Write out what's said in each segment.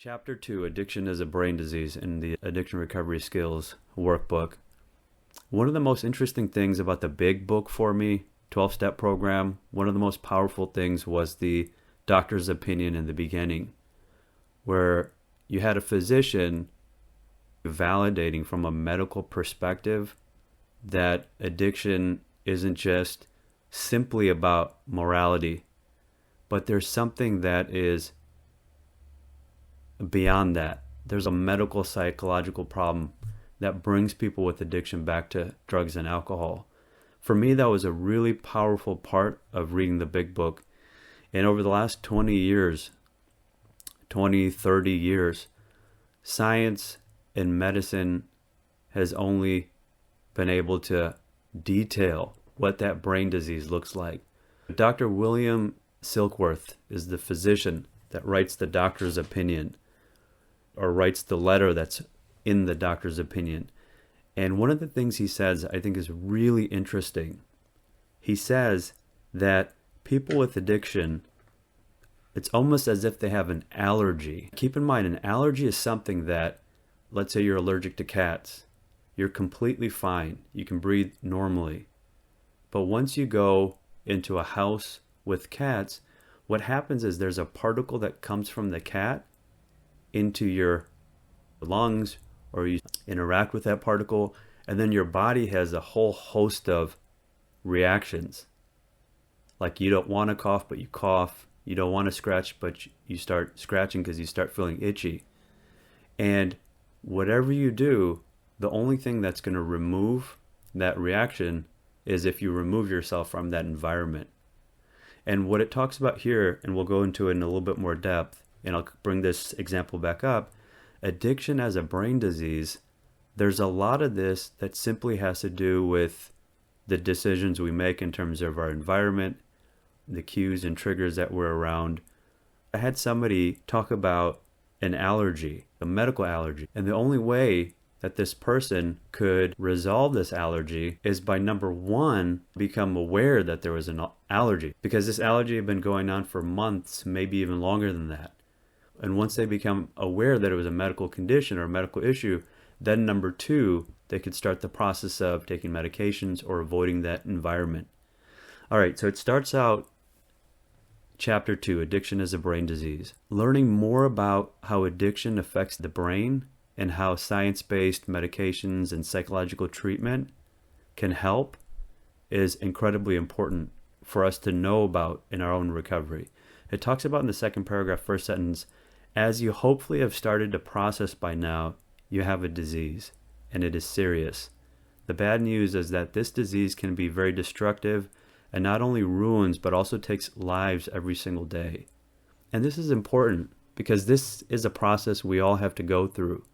Chapter 2, Addiction is a Brain Disease in the Addiction Recovery Skills Workbook. One of the most interesting things about the big book for me, 12-step program, one of the most powerful things was the doctor's opinion in the beginning, where you had a physician validating from a medical perspective that addiction isn't just simply about morality, but there's something that is beyond that. There's a medical psychological problem that brings people with addiction back to drugs and alcohol. For me, that was a really powerful part of reading the big book. And over the last 20 years, 30 years, science and medicine has only been able to detail what that brain disease looks like. Dr. William Silkworth is the physician that writes the doctor's opinion, or writes the letter that's in the doctor's opinion. And one of the things he says I think is really interesting. He says that people with addiction, it's almost as if they have an allergy. Keep in mind, an allergy is something that, let's say you're allergic to cats. You're completely fine. You can breathe normally. But once you go into a house with cats, what happens is there's a particle that comes from the cat into your lungs, or you interact with that particle, and then your body has a whole host of reactions. Like you don't want to cough, but you cough. You don't want to scratch, but you start scratching because you start feeling itchy. And whatever you do, the only thing that's going to remove that reaction is if you remove yourself from that environment. And what it talks about here, and we'll go into it in a little bit more depth, and I'll bring this example back up, addiction as a brain disease, there's a lot of this that simply has to do with the decisions we make in terms of our environment, the cues and triggers that we're around. I had somebody talk about an allergy, a medical allergy, and the only way that this person could resolve this allergy is by, number one, become aware that there was an allergy, because this allergy had been going on for months, maybe even longer than that. And once they become aware that it was a medical condition or a medical issue, then number two, they could start the process of taking medications or avoiding that environment. All right, so it starts out, Chapter 2, Addiction is a Brain Disease. Learning more about how addiction affects the brain and how science-based medications and psychological treatment can help is incredibly important for us to know about in our own recovery. It talks about in the second paragraph, first sentence, as you hopefully have started to process by now, you have a disease, and it is serious. The bad news is that this disease can be very destructive and not only ruins, but also takes lives every single day. And this is important because this is a process we all have to go through.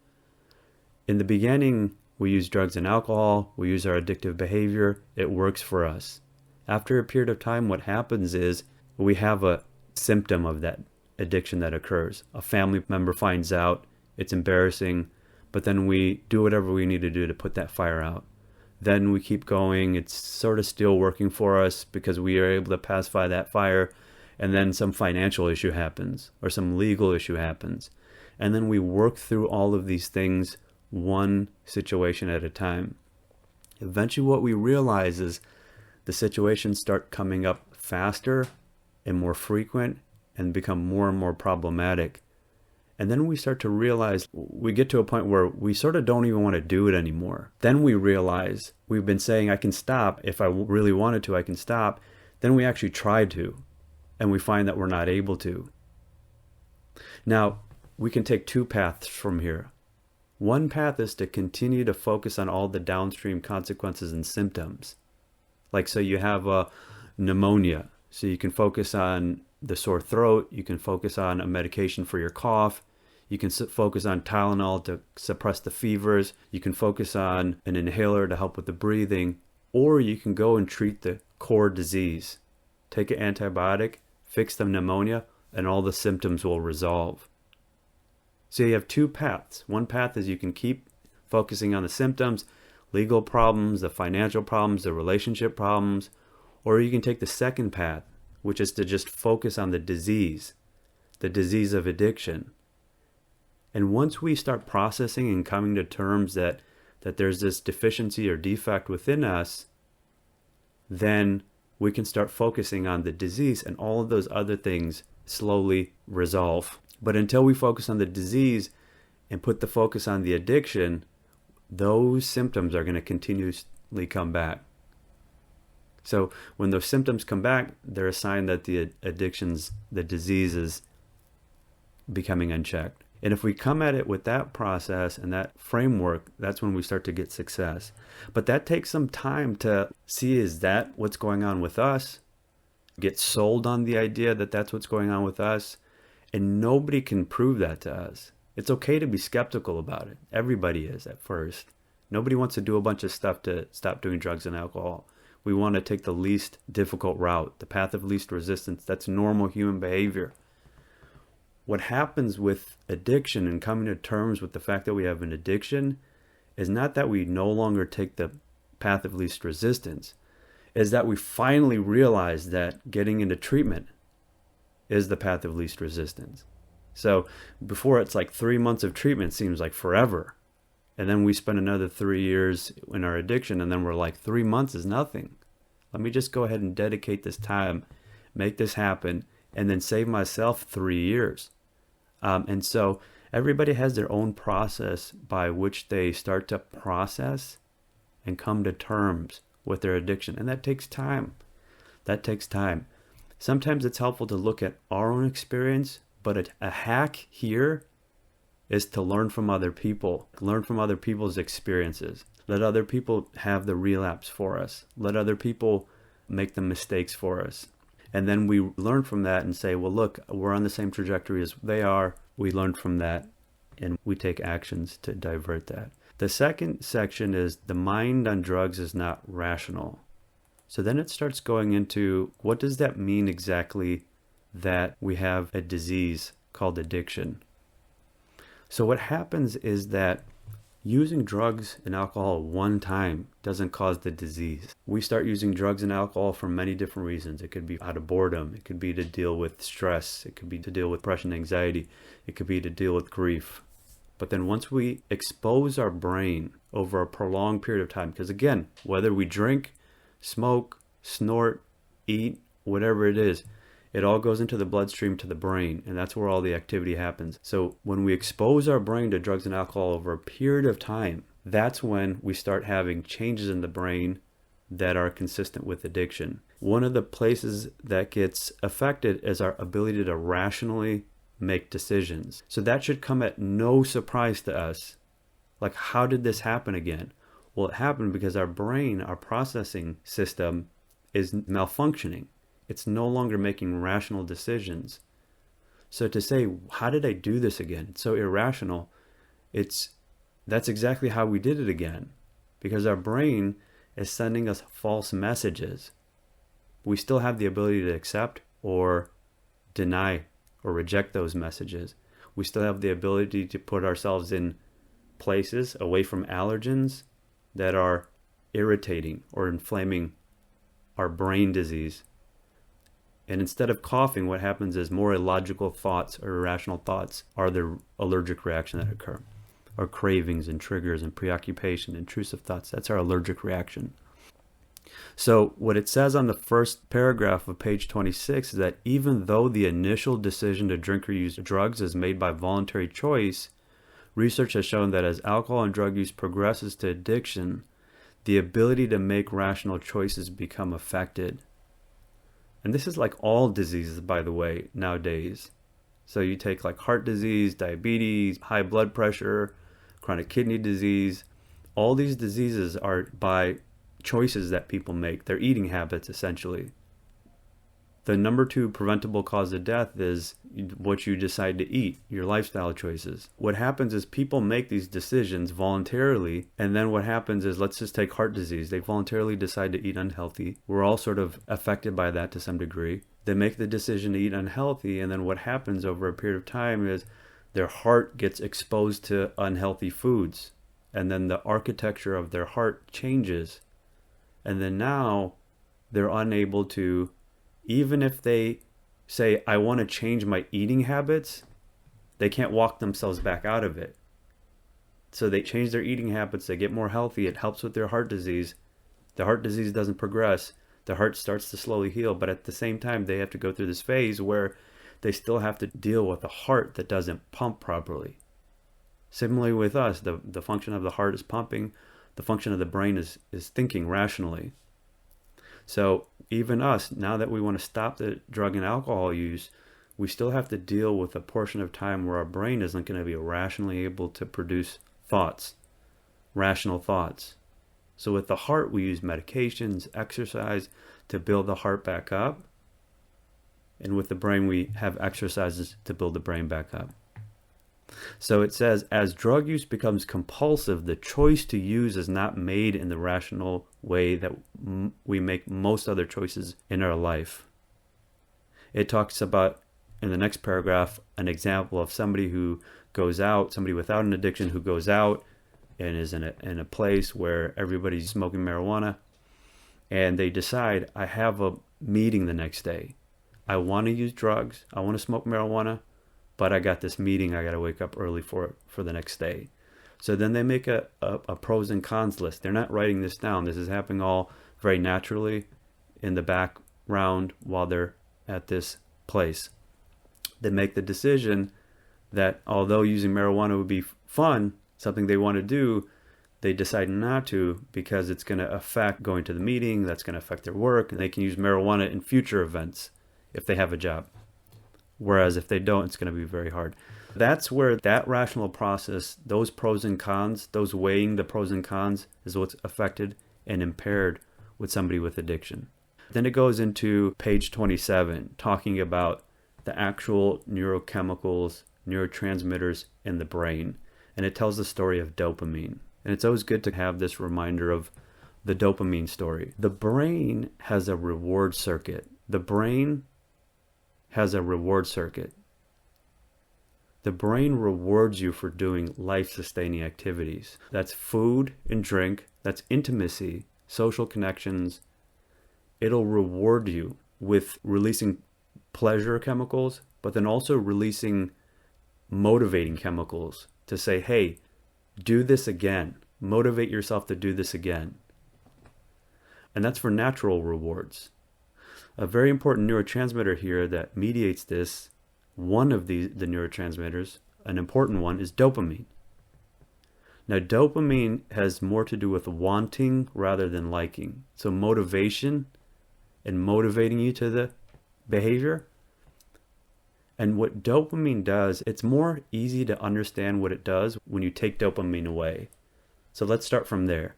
In the beginning, we use drugs and alcohol, we use our addictive behavior, it works for us. After a period of time, what happens is we have a symptom of that addiction that occurs. A family member finds out, it's embarrassing, but then we do whatever we need to do to put that fire out. Then we keep going, it's sort of still working for us because we are able to pacify that fire, and then some financial issue happens or some legal issue happens. And then we work through all of these things one situation at a time. Eventually what we realize is the situations start coming up faster and more frequent and become more and more problematic. And then we start to realize, we get to a point where we sort of don't even want to do it anymore. Then we realize we've been saying, I can stop. If I really wanted to, I can stop. Then we actually try to, and we find that we're not able to. Now, we can take two paths from here. One path is to continue to focus on all the downstream consequences and symptoms. Like, so you have a pneumonia, so you can focus on the sore throat, you can focus on a medication for your cough, you can focus on Tylenol to suppress the fevers, you can focus on an inhaler to help with the breathing, or you can go and treat the core disease. Take an antibiotic, fix the pneumonia, and all the symptoms will resolve. So you have two paths. One path is you can keep focusing on the symptoms, legal problems, the financial problems, the relationship problems, or you can take the second path, which is to just focus on the disease of addiction. And once we start processing and coming to terms that there's this deficiency or defect within us, then we can start focusing on the disease, and all of those other things slowly resolve. But until we focus on the disease and put the focus on the addiction, those symptoms are going to continuously come back. So when those symptoms come back, they're a sign that the disease is becoming unchecked. And if we come at it with that process and that framework, that's when we start to get success. But that takes some time to see, is that what's going on with us? Get sold on the idea that that's what's going on with us. And nobody can prove that to us. It's okay to be skeptical about it. Everybody is at first. Nobody wants to do a bunch of stuff to stop doing drugs and alcohol. We want to take the least difficult route, the path of least resistance. That's normal human behavior. What happens with addiction and coming to terms with the fact that we have an addiction is not that we no longer take the path of least resistance, is that we finally realize that getting into treatment is the path of least resistance. So before, it's like 3 months of treatment seems like forever. And then we spend another 3 years in our addiction, and then we're like, 3 months is nothing. Let me just go ahead and dedicate this time, make this happen, and then save myself 3 years. And so everybody has their own process by which they start to process and come to terms with their addiction. And that takes time. Sometimes it's helpful to look at our own experience, but a hack here is to learn from other people, learn from other people's experiences. Let other people have the relapse for us. Let other people make the mistakes for us. And then we learn from that and say, well, look, we're on the same trajectory as they are. We learn from that and we take actions to divert that. The second section is the mind on drugs is not rational. So then it starts going into, what does that mean exactly that we have a disease called addiction? So what happens is that using drugs and alcohol one time doesn't cause the disease. We start using drugs and alcohol for many different reasons. It could be out of boredom. It could be to deal with stress. It could be to deal with depression, anxiety. It could be to deal with grief. But then once we expose our brain over a prolonged period of time, because again, whether we drink, smoke, snort, eat, whatever it is, it all goes into the bloodstream to the brain, and that's where all the activity happens. So when we expose our brain to drugs and alcohol over a period of time, that's when we start having changes in the brain that are consistent with addiction. One of the places that gets affected is our ability to rationally make decisions. So that should come at no surprise to us. Like, how did this happen again? Well, it happened because our brain, our processing system, is malfunctioning. It's no longer making rational decisions. So to say, how did I do this again? It's so irrational. That's exactly how we did it again. Because our brain is sending us false messages. We still have the ability to accept or deny or reject those messages. We still have the ability to put ourselves in places away from allergens that are irritating or inflaming our brain disease. And instead of coughing, what happens is more illogical thoughts or irrational thoughts are the allergic reaction that occur. Or cravings and triggers and preoccupation, intrusive thoughts, that's our allergic reaction. So what it says on the first paragraph of page 26 is that even though the initial decision to drink or use drugs is made by voluntary choice, research has shown that as alcohol and drug use progresses to addiction, the ability to make rational choices become affected. And this is like all diseases, by the way, nowadays. So you take like heart disease, diabetes, high blood pressure, chronic kidney disease. All these diseases are by choices that people make. Their eating habits, essentially. The number 2 preventable cause of death is what you decide to eat, your lifestyle choices. What happens is people make these decisions voluntarily, and then what happens is, let's just take heart disease. They voluntarily decide to eat unhealthy. We're all sort of affected by that to some degree. They make the decision to eat unhealthy, and then what happens over a period of time is their heart gets exposed to unhealthy foods, and then the architecture of their heart changes. And then now they're unable to, even if they say, I want to change my eating habits, they can't walk themselves back out of it. So they change their eating habits, they get more healthy, it helps with their heart disease. The heart disease doesn't progress, the heart starts to slowly heal, but at the same time they have to go through this phase where they still have to deal with a heart that doesn't pump properly. Similarly with us, the function of the heart is pumping, the function of the brain is thinking rationally. So even us, now that we want to stop the drug and alcohol use, we still have to deal with a portion of time where our brain isn't going to be rationally able to produce thoughts, rational thoughts. So with the heart, we use medications, exercise to build the heart back up. And with the brain, we have exercises to build the brain back up. So it says, as drug use becomes compulsive, the choice to use is not made in the rational way that we make most other choices in our life. It talks about, in the next paragraph, an example of somebody who goes out, somebody without an addiction who goes out and is in a place where everybody's smoking marijuana, and they decide, I have a meeting the next day. I want to use drugs, I want to smoke marijuana, but I got this meeting I got to wake up early for the next day. So then they make a pros and cons list. They're not writing this down. This is happening all very naturally in the background while they're at this place. They make the decision that although using marijuana would be fun, something they want to do, they decide not to because it's going to affect going to the meeting, that's going to affect their work, and they can use marijuana in future events if they have a job. Whereas if they don't, it's going to be very hard. That's where that rational process, those pros and cons, those weighing the pros and cons is what's affected and impaired with somebody with addiction. Then it goes into page 27, talking about the actual neurochemicals, neurotransmitters in the brain. And it tells the story of dopamine. And it's always good to have this reminder of the dopamine story. The brain has a reward circuit. The brain rewards you for doing life-sustaining activities. That's food and drink, that's intimacy, social connections. It'll reward you with releasing pleasure chemicals, but then also releasing motivating chemicals to say, hey, do this again. Motivate yourself to do this again. And that's for natural rewards. A very important neurotransmitter here that mediates this, one of the neurotransmitters, an important one, is dopamine. Now, dopamine has more to do with wanting rather than liking. So motivation and motivating you to the behavior. And what dopamine does, it's more easy to understand what it does when you take dopamine away. So let's start from there.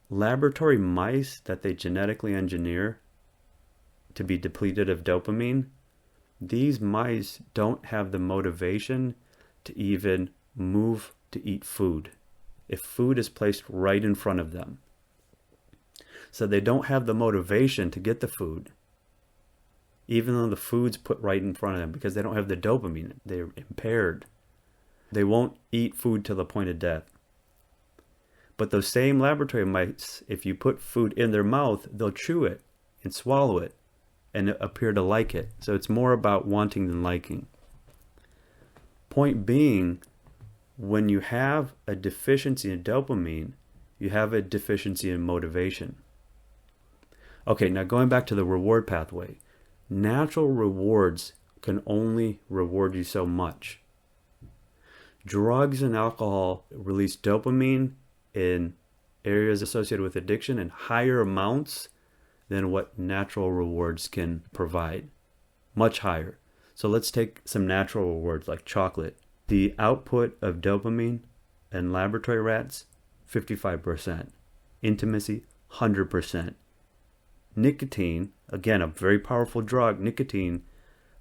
Laboratory mice that they genetically engineer to be depleted of dopamine, these mice don't have the motivation to even move to eat food if food is placed right in front of them. So they don't have the motivation to get the food, even though the food's put right in front of them, because they don't have the dopamine. They're impaired. They won't eat food till the point of death. But those same laboratory mice, if you put food in their mouth, they'll chew it and swallow it and appear to like it. So it's more about wanting than liking. Point being, when you have a deficiency in dopamine, you have a deficiency in motivation. Okay, now going back to the reward pathway. Natural rewards can only reward you so much. Drugs and alcohol release dopamine in areas associated with addiction in higher amounts than what natural rewards can provide. Much higher. So let's take some natural rewards like chocolate. The output of dopamine in laboratory rats, 55%. Intimacy, 100%. Nicotine, again, a very powerful drug, nicotine,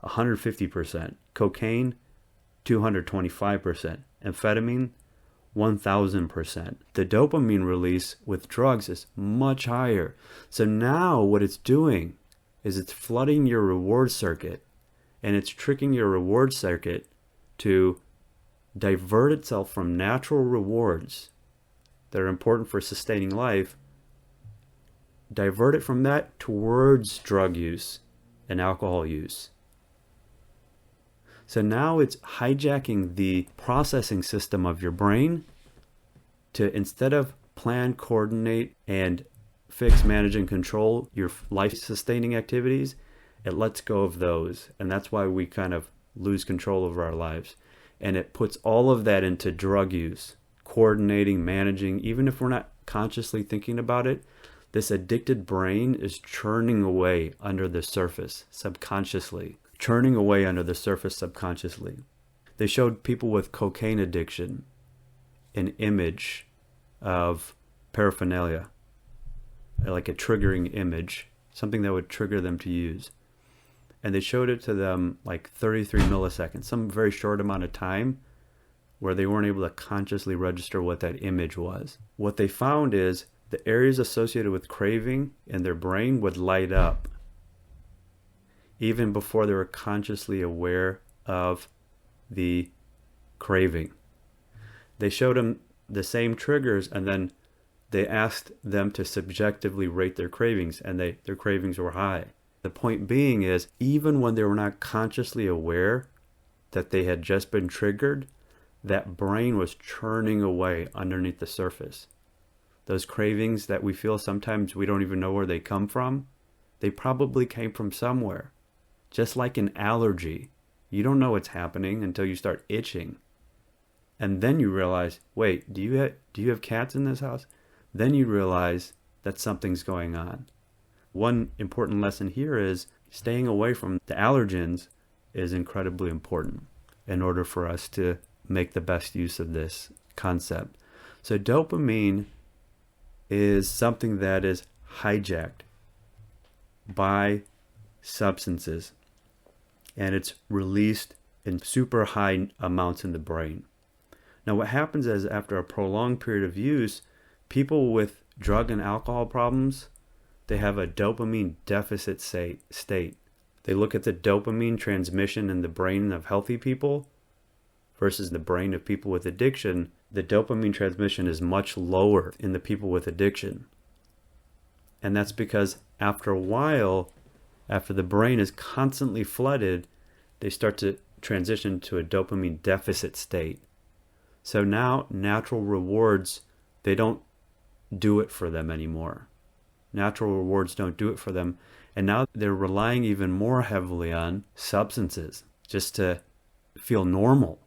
150%. Cocaine, 225%. Amphetamine, 1000%. The dopamine release with drugs is much higher. So now what it's doing is it's flooding your reward circuit, and it's tricking your reward circuit to divert itself from natural rewards that are important for sustaining life, divert it from that towards drug use and alcohol use. So now it's hijacking the processing system of your brain to, instead of plan, coordinate, and fix, manage, and control your life-sustaining activities, it lets go of those. And that's why we kind of lose control over our lives. And it puts all of that into drug use, coordinating, managing. Even if we're not consciously thinking about it, this addicted brain is churning away under the surface subconsciously. They showed people with cocaine addiction an image of paraphernalia, like a triggering image, something that would trigger them to use. And they showed it to them like 33 milliseconds, some very short amount of time where they weren't able to consciously register what that image was. What they found is the areas associated with craving in their brain would light up even before they were consciously aware of the craving. They showed them the same triggers, and then they asked them to subjectively rate their cravings, and their cravings were high. The point being is, even when they were not consciously aware that they had just been triggered, that brain was churning away underneath the surface. Those cravings that we feel, sometimes we don't even know where they come from. They probably came from somewhere. Just like an allergy. You don't know what's happening until you start itching. And then you realize, wait, do you have cats in this house? Then you realize that something's going on. One important lesson here is staying away from the allergens is incredibly important in order for us to make the best use of this concept. So dopamine is something that is hijacked by substances, and it's released in super high amounts in the brain. Now what happens is, after a prolonged period of use, people with drug and alcohol problems, they have a dopamine deficit state. They look at the dopamine transmission in the brain of healthy people versus the brain of people with addiction. The dopamine transmission is much lower in the people with addiction. And that's because after a while, after the brain is constantly flooded, they start to transition to a dopamine deficit state. So now natural rewards, they don't do it for them anymore. Natural rewards don't do it for them. And now they're relying even more heavily on substances just to feel normal.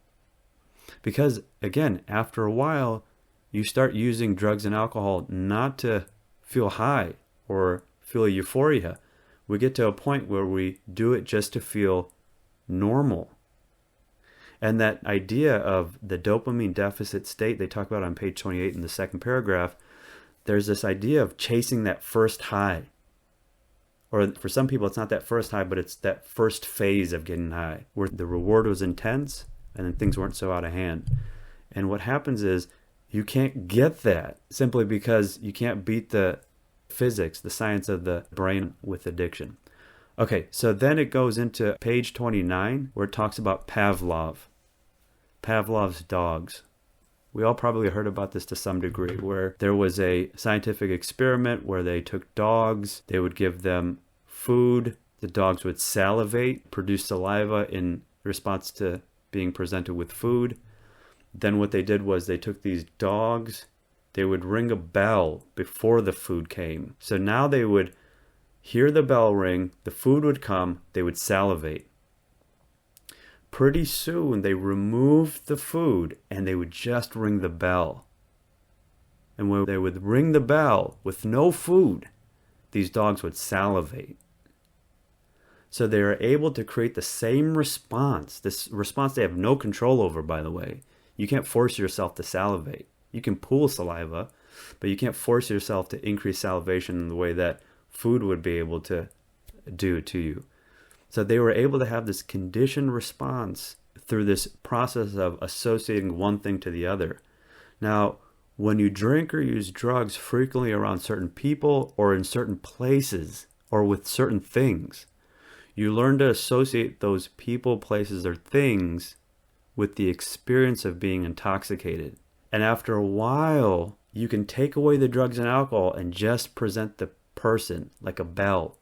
Because again, after a while, you start using drugs and alcohol not to feel high or feel euphoria. We get to a point where we do it just to feel normal. And that idea of the dopamine deficit state they talk about on page 28 in the second paragraph, there's this idea of chasing that first high. Or for some people, it's not that first high, but it's that first phase of getting high, where the reward was intense and then things weren't so out of hand. And what happens is you can't get that simply because you can't beat the physics, the science of the brain with addiction. Okay, so then it goes into page 29 where it talks about Pavlov's dogs. We all probably heard about this to some degree, where there was a scientific experiment where they took dogs, they would give them food, the dogs would salivate, produce saliva in response to being presented with food. Then what they did was they took these dogs, they would ring a bell before the food came. So now they would hear the bell ring, the food would come, they would salivate. Pretty soon they removed the food and they would just ring the bell. And when they would ring the bell with no food, these dogs would salivate. So they are able to create the same response, this response they have no control over, by the way. You can't force yourself to salivate. You can pool saliva, but you can't force yourself to increase salivation in the way that food would be able to do to you. So they were able to have this conditioned response through this process of associating one thing to the other. Now, when you drink or use drugs frequently around certain people or in certain places or with certain things, you learn to associate those people, places, or things with the experience of being intoxicated. And after a while, you can take away the drugs and alcohol and just present the person like a bell.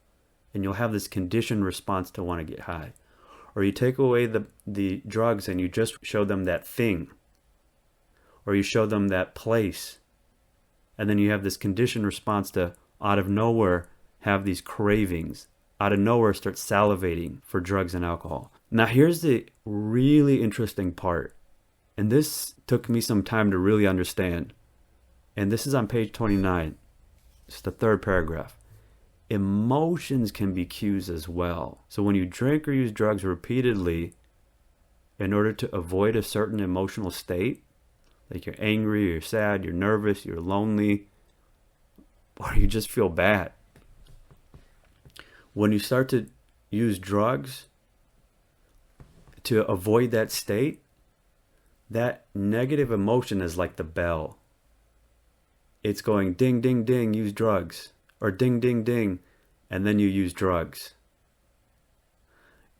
And you'll have this conditioned response to want to get high. Or you take away the drugs and you just show them that thing. Or you show them that place. And then you have this conditioned response to, out of nowhere, have these cravings. Out of nowhere, start salivating for drugs and alcohol. Now, here's the really interesting part. And this took me some time to really understand. And this is on page 29. It's the third paragraph. Emotions can be cues as well. So when you drink or use drugs repeatedly in order to avoid a certain emotional state, like you're angry, you're sad, you're nervous, you're lonely, or you just feel bad. When you start to use drugs to avoid that state, that negative emotion is like the bell. It's going ding, ding, ding, use drugs. Or ding, ding, ding, and then you use drugs.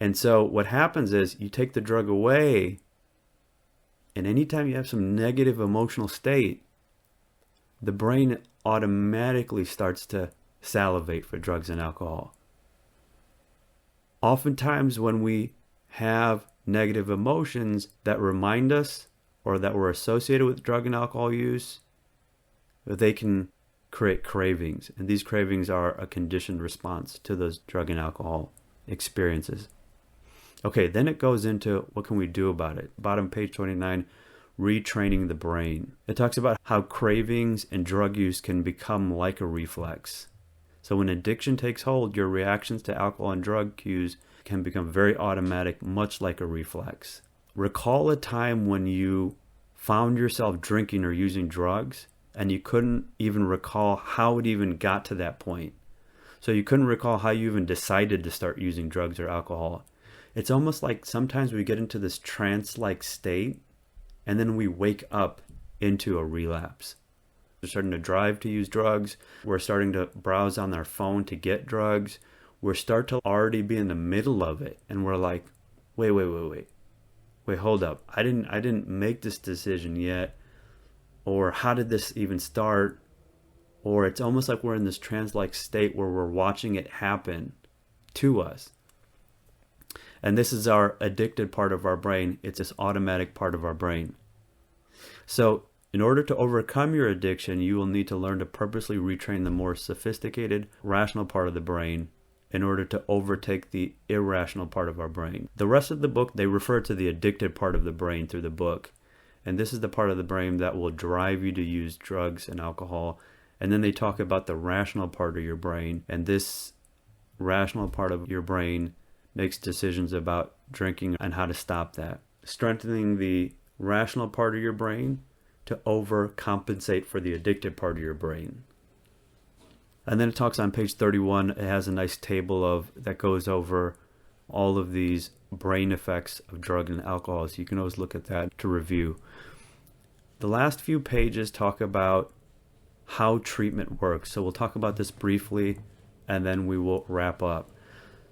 And so what happens is you take the drug away, and anytime you have some negative emotional state, the brain automatically starts to salivate for drugs and alcohol. Oftentimes when we have negative emotions that remind us or that were associated with drug and alcohol use, they can create cravings. And these cravings are a conditioned response to those drug and alcohol experiences. Okay, then it goes into what can we do about it. Bottom page 29, retraining the brain. It talks about how cravings and drug use can become like a reflex. So when addiction takes hold, your reactions to alcohol and drug cues can become very automatic, much like a reflex. Recall a time when you found yourself drinking or using drugs and you couldn't even recall how it even got to that point. So you couldn't recall how you even decided to start using drugs or alcohol. It's almost like sometimes we get into this trance-like state and then we wake up into a relapse. We're starting to drive to use drugs. We're starting to browse on our phone to get drugs. We start to already be in the middle of it. And we're like, wait, hold up. I didn't make this decision yet. Or how did this even start? Or it's almost like we're in this trance-like state where we're watching it happen to us. And this is our addicted part of our brain. It's this automatic part of our brain. So in order to overcome your addiction, you will need to learn to purposely retrain the more sophisticated, rational part of the brain in order to overtake the irrational part of our brain. The rest of the book, they refer to the addicted part of the brain through the book. And this is the part of the brain that will drive you to use drugs and alcohol. And then they talk about the rational part of your brain. And this rational part of your brain makes decisions about drinking and how to stop that. Strengthening the rational part of your brain to overcompensate for the addicted part of your brain. And then it talks on page 31, it has a nice table that goes over all of these brain effects of drug and alcohol. So you can always look at that to review. The last few pages talk about how treatment works. So we'll talk about this briefly and then we will wrap up.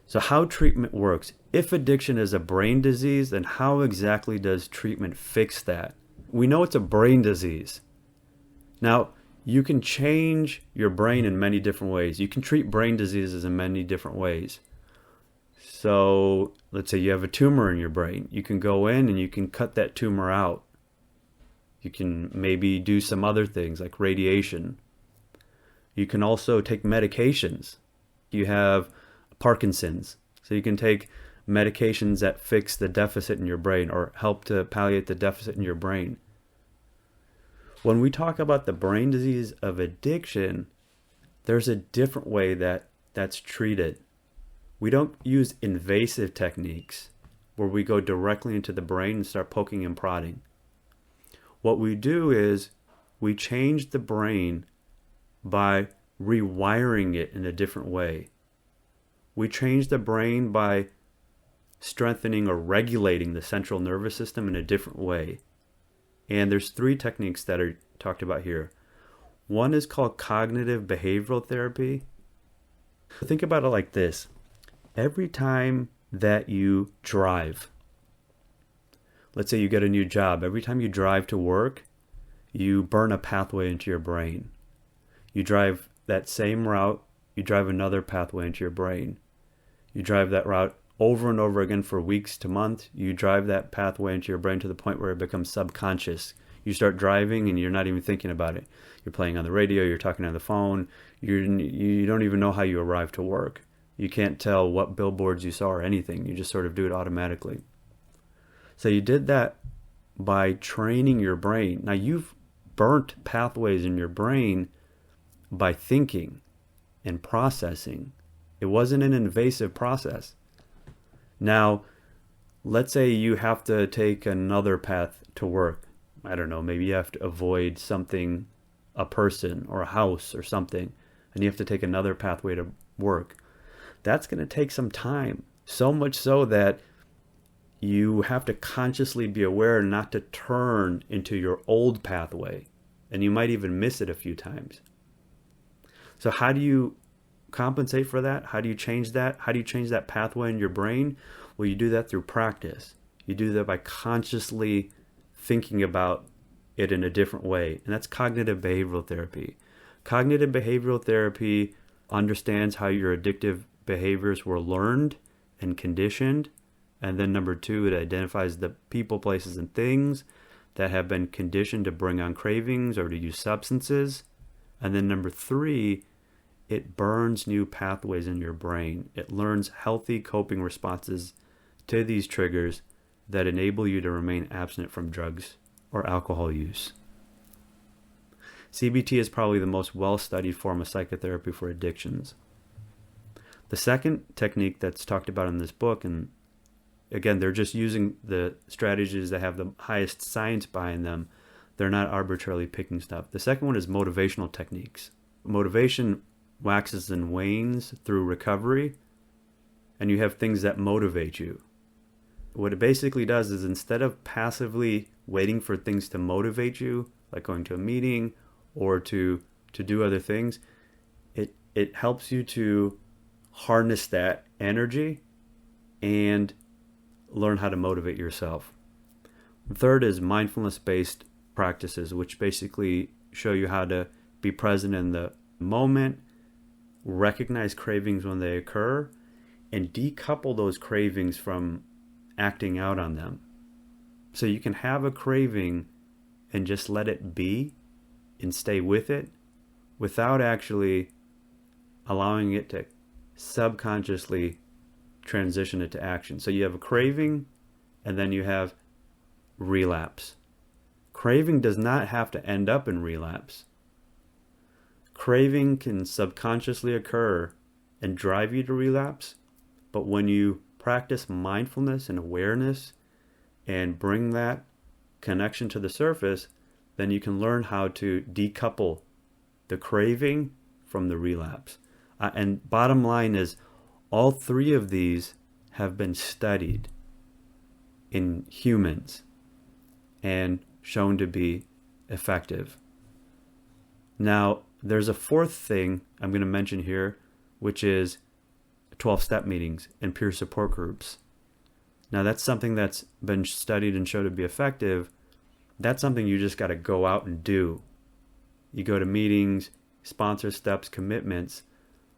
So how treatment works. If addiction is a brain disease, then how exactly does treatment fix that? We know it's a brain disease. Now, you can change your brain in many different ways. You can treat brain diseases in many different ways. So let's say you have a tumor in your brain. You can go in and you can cut that tumor out. You can maybe do some other things like radiation. You can also take medications. You have Parkinson's. So you can take medications that fix the deficit in your brain or help to palliate the deficit in your brain. When we talk about the brain disease of addiction, there's a different way that's treated. We don't use invasive techniques where we go directly into the brain and start poking and prodding. What we do is we change the brain by rewiring it in a different way. We change the brain by strengthening or regulating the central nervous system in a different way. And there's 3 techniques that are talked about here. One is called cognitive behavioral therapy. Think about it like this. Every time that you drive, let's say you get a new job, every time you drive to work, you burn a pathway into your brain. You drive that same route, you drive another pathway into your brain. You drive that route over and over again for weeks to months, you drive that pathway into your brain to the point where it becomes subconscious. You start driving and you're not even thinking about it. You're playing on the radio, you're talking on the phone, you don't even know how you arrive to work. You can't tell what billboards you saw or anything. You just sort of do it automatically. So you did that by training your brain. Now you've burnt pathways in your brain by thinking and processing. It wasn't an invasive process. Now, let's say you have to take another path to work. I don't know, maybe you have to avoid something, a person or a house or something, and you have to take another pathway to work. That's going to take some time, so much so that you have to consciously be aware not to turn into your old pathway, and you might even miss it a few times. So how do you compensate for that? How do you change that? How do you change that pathway in your brain? Well, you do that through practice. You do that by consciously thinking about it in a different way, and that's cognitive behavioral therapy. Cognitive behavioral therapy understands how your addictive behaviors were learned and conditioned, and then number two, it identifies the people, places, and things that have been conditioned to bring on cravings or to use substances. And then number three, it burns new pathways in your brain. It learns healthy coping responses to these triggers that enable you to remain abstinent from drugs or alcohol use. CBT is probably the most well-studied form of psychotherapy for addictions. The second technique that's talked about in this book, and again, they're just using the strategies that have the highest science behind them. They're not arbitrarily picking stuff. The second one is motivational techniques. Motivation waxes and wanes through recovery, and you have things that motivate you. What it basically does is instead of passively waiting for things to motivate you, like going to a meeting or to do other things, it helps you to harness that energy and learn how to motivate yourself. The third is mindfulness-based practices, which basically show you how to be present in the moment, recognize cravings when they occur, and decouple those cravings from acting out on them. So you can have a craving and just let it be and stay with it without actually allowing it to subconsciously transition it to action. So you have a craving and then you have relapse. Craving does not have to end up in relapse. Craving can subconsciously occur and drive you to relapse, but when you practice mindfulness and awareness and bring that connection to the surface, then you can learn how to decouple the craving from the relapse. And bottom line is, all three of these have been studied in humans and shown to be effective. Now, there's a fourth thing I'm going to mention here, which is 12-step meetings and peer support groups. Now, that's something that's been studied and shown to be effective. That's something you just got to go out and do. You go to meetings, sponsor steps, commitments,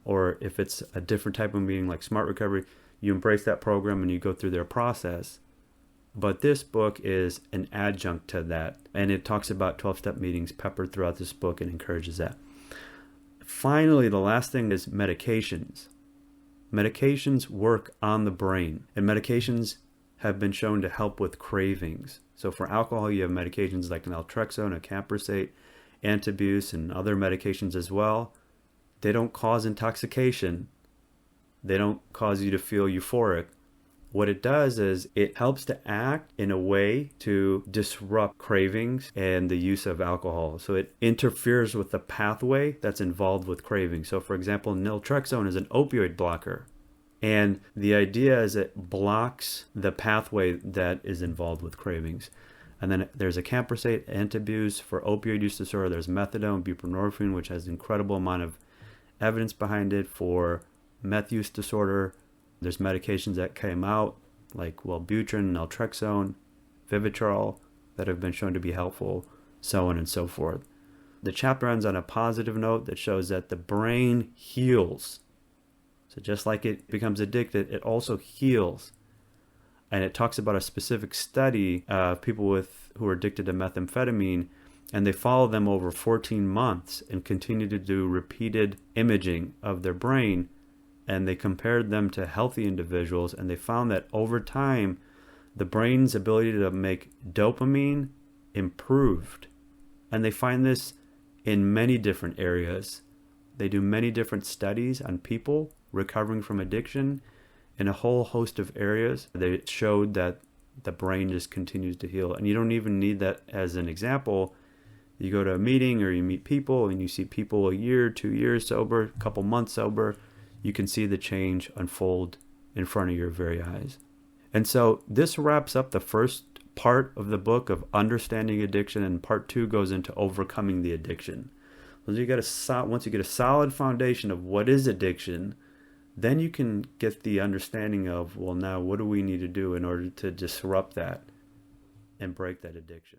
or if it's a different type of meeting like Smart Recovery, you embrace that program and you go through their process. But this book is an adjunct to that, and it talks about 12-step meetings peppered throughout this book and encourages that. Finally, the last thing is medications. Medications work on the brain, and medications have been shown to help with cravings. So for alcohol, you have medications like naltrexone, acamprosate, antabuse, and other medications as well. They don't cause intoxication. They don't cause you to feel euphoric. What it does is it helps to act in a way to disrupt cravings and the use of alcohol. So it interferes with the pathway that's involved with cravings. So for example, naltrexone is an opioid blocker. And the idea is it blocks the pathway that is involved with cravings. And then there's acamprosate, antabuse for opioid use disorder. There's methadone, buprenorphine, which has an incredible amount of evidence behind it for meth use disorder. There's medications that came out like Wellbutrin, naltrexone, Vivitrol that have been shown to be helpful, so on and so forth. The chapter ends on a positive note that shows that the brain heals So just like it becomes addicted, it also heals. And it talks about a specific study of people who are addicted to methamphetamine, and they follow them over 14 months and continue to do repeated imaging of their brain. And they compared them to healthy individuals, and they found that over time, the brain's ability to make dopamine improved. And they find this in many different areas. They do many different studies on people recovering from addiction in a whole host of areas. They showed that the brain just continues to heal. And you don't even need that as an example. You go to a meeting or you meet people and you see people a year, 2 years sober, a couple months sober. You can see the change unfold in front of your very eyes. And so this wraps up the first part of the book of understanding addiction, and part 2 goes into overcoming the addiction. Once you get a solid foundation of what is addiction, then you can get the understanding of, well, now what do we need to do in order to disrupt that and break that addiction?